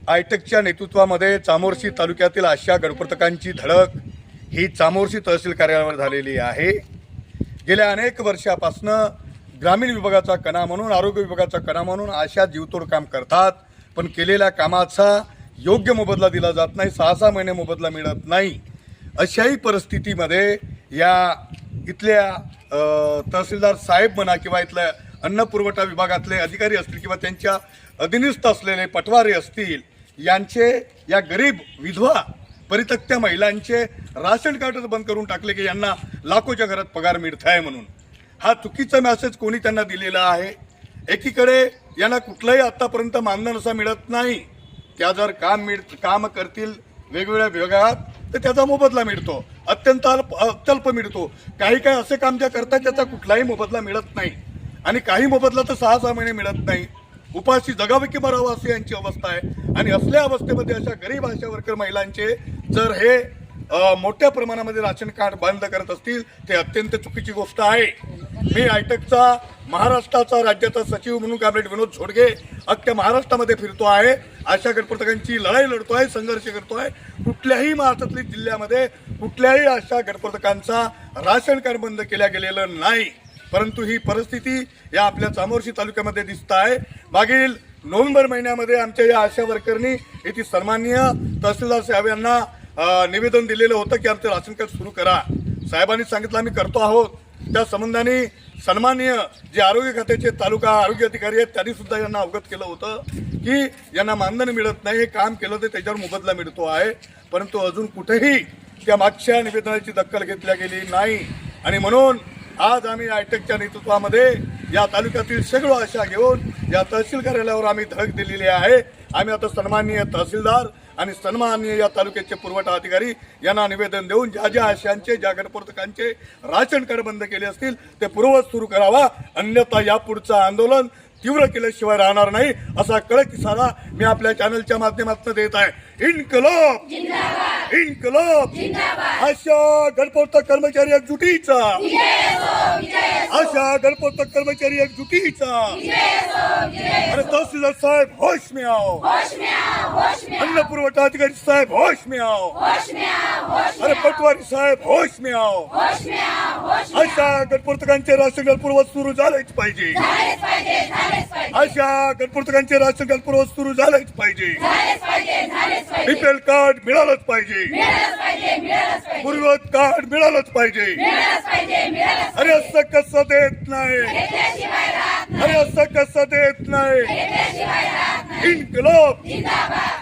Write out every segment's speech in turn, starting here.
आयटकच्या नेतृत्वामध्ये चामोर्शी तालुक्यातील आशा गणपतकांची धडक ही चामोर्शी तहसील कार्यालयावर झालेली आहे। गेल्या अनेक वर्षापासून ग्रामीण विभागाचा कणा म्हणून, आरोग्य विभागाचा कणा म्हणून आशा जीवतोड काम करतात, पण केलेल्या कामाचा योग्य मोबदला दिला जात नाही, 6-6 महिने मोबदला मिळत नाही। अशाही परिस्थितीमध्ये या इथल्या तहसीलदार साहेब म्हणा किंवा इथल्या अन्न पुरवठा विभागातले अधिकारी असतील किंवा त्यांच्या अधीनस्थ असलेले पटवारी असतील, यांचे या गरीब विधवा परित्यक्त्या महिलांचे राशन कार्डच बंद करून टाकले की यांना लाखोच्या घरात पगार मिळत आहे म्हणून। हा चुकीचा मेसेज कोणी त्यांना दिलेला आहे। एकीकडे यांना कुठलंही आतापर्यंत मानधन असं मिळत नाही, त्या जर काम करतील वेगवेगळ्या विभागात तर त्याचा मोबदला मिळतो, अत्यंत अत्यल्प मिळतो। काही असे काम ज्या करतात त्याचा कुठलाही मोबदला मिळत नाही आणि काही मोबदला तर 6-6 महिने मिळत नाही। उपाशी जगावे की मरावं अशी यांची अवस्था आहे। आणि असल्या अवस्थेमध्ये अशा गरीब आशा वर्कर महिलांचे जर हे मोठ्या प्रमाणामध्ये राशन कार्ड बंद करत असतील ते अत्यंत चुकीची गोष्ट आहे। मी आयटकचा महाराष्ट्राचा राज्याचा सचिव म्हणून कॉम्रेड विनोद झोडगे अख्ख्या महाराष्ट्रामध्ये फिरतो आहे, आशा गणपतकांची लढाई लढतो आहे, संघर्ष करतो आहे। कुठल्याही महाराष्ट्रातल्या जिल्ह्यामध्ये कुठल्याही आशा गणपतकांचा राशन कार्ड बंद केल्या गेलेलं नाही, परंतु ही परिस्थिती या आपल्या चामोर्शी तालुक्यामध्ये दिसत आहे। मागील नोव्हेंबर महिन्यामध्ये आमच्या या आशा वर्करनी येथे सन्माननीय तहसीलदार साहेब यांना निवेदन दिलेलं होतं की आमचं राशन कार्ड सुरू करा। साहेबांनी सांगितलं आम्ही करतो आहोत। त्या संबंधाने सन्माननीय जे आरोग्य खात्याचे तालुका आरोग्य अधिकारी आहेत त्यांनी सुद्धा यांना अवगत केलं होतं की यांना मानधन मिळत नाही, हे काम केलं तर त्याच्यावर मोबदला मिळतो आहे, परंतु अजून कुठेही त्या मागच्या निवेदनाची दखल घेतल्या गेली नाही। आणि म्हणून आज आम्ही आयटकच्या नेतृत्वामध्ये या तालुक्यातील सगळं आशा घेऊन या तहसील कार्यालयावर आम्ही धडक दिलेली आहे। आम्ही आता सन्माननीय तहसीलदार आणि सन्माननीय या तालुक्याचे पुरवठा अधिकारी यांना निवेदन देऊन ज्या आशांचे ज्या गणपतकांचे राशन कार्ड बंद केले असतील ते पूर्ववत सुरू करावा, अन्यथा यापुढचं आंदोलन तीव्र केल्याशिवाय राहणार नाही असा कडक इशारा मी आपल्या चॅनलच्या माध्यमातून देत आहे। इन्कलाब जिंदाबाद, इन्कलाब जिंदाबाद, आशा गणपतक कर्मचारी एकजुटीचा, आशा गणपतक कर्मचारी एकजुटीचा। अरे तहसीलदार साहेब होश में आओ, अन्न पुरवठा अधिकारी साहेब होश में आओ, अरे पटवारी साहेब होश में आओ। आशा गणपतकांचे राशन कार्ड पूर्ववत सुरू झालेच पाहिजे, आशा गणपतकांचे राशन कार्ड पूर्ववत सुरू झालेच पाहिजे, बीपीएल कार्ड मिळालंच पाहिजे, पूर्ववत कार्ड मिळालंच पाहिजे। अरे असं कसं देत नाही, अरे असं कसं देत नाही। इन्कलाब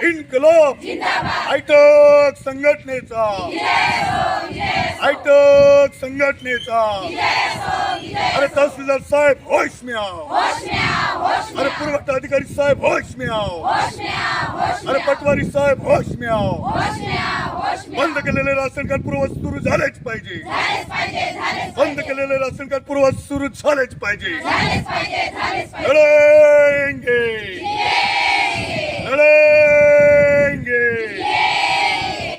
इन्कलाब आयटक संघटनेचा, आयटक संघटनेचा। अरे तहसीलदार साहेब होश में आओ, अरे पुरवठा अधिकारी साहेब होश में आओ, अरे पटवारी साहेब होश में आओ। बंद केलेले राशन कार्ड पूर्ववत सुरू झालेच पाहिजे, बंद केलेले राशन कार्ड पूर्ववत सुरू झालेच पाहिजे। लढेंगे, लढेंगे।